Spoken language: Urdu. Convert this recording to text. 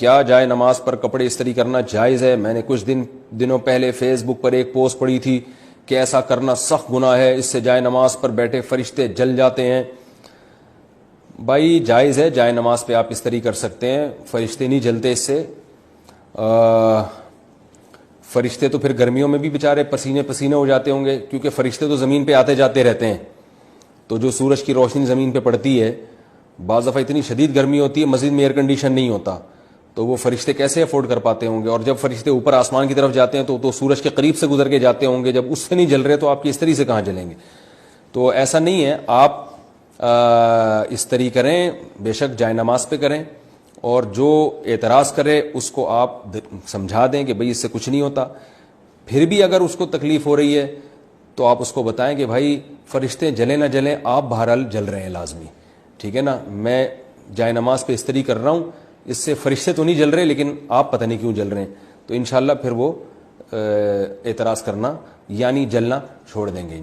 کیا جائے نماز پر کپڑے استری کرنا جائز ہے؟ میں نے کچھ دنوں پہلے فیس بک پر ایک پوسٹ پڑھی تھی کہ ایسا کرنا سخت گناہ ہے، اس سے جائے نماز پر بیٹھے فرشتے جل جاتے ہیں۔ بھائی جائز ہے، جائے نماز پہ آپ استری کر سکتے ہیں، فرشتے نہیں جلتے اس سے۔ فرشتے تو پھر گرمیوں میں بھی بیچارے پسینے پسینے ہو جاتے ہوں گے، کیونکہ فرشتے تو زمین پہ آتے جاتے رہتے ہیں، تو جو سورج کی روشنی زمین پہ پڑتی ہے، بعض دفعہ اتنی شدید گرمی ہوتی ہے مسجد میں ایئر کنڈیشن نہیں ہوتا، تو وہ فرشتے کیسے افورڈ کر پاتے ہوں گے؟ اور جب فرشتے اوپر آسمان کی طرف جاتے ہیں تو سورج کے قریب سے گزر کے جاتے ہوں گے، جب اس سے نہیں جل رہے تو آپ کی استری سے کہاں جلیں گے؟ تو ایسا نہیں ہے، آپ استری کریں، بے شک جائے نماز پہ کریں، اور جو اعتراض کرے اس کو آپ سمجھا دیں کہ بھئی اس سے کچھ نہیں ہوتا۔ پھر بھی اگر اس کو تکلیف ہو رہی ہے تو آپ اس کو بتائیں کہ بھائی فرشتے جلیں نہ جلیں، آپ بہرحال جل رہے ہیں لازمی، ٹھیک ہے نا؟ میں جائے نماز پہ استری کر رہا ہوں، اس سے فرشتے تو نہیں جل رہے لیکن آپ پتہ نہیں کیوں جل رہے ہیں، تو انشاءاللہ پھر وہ اعتراض کرنا یعنی جلنا چھوڑ دیں گے۔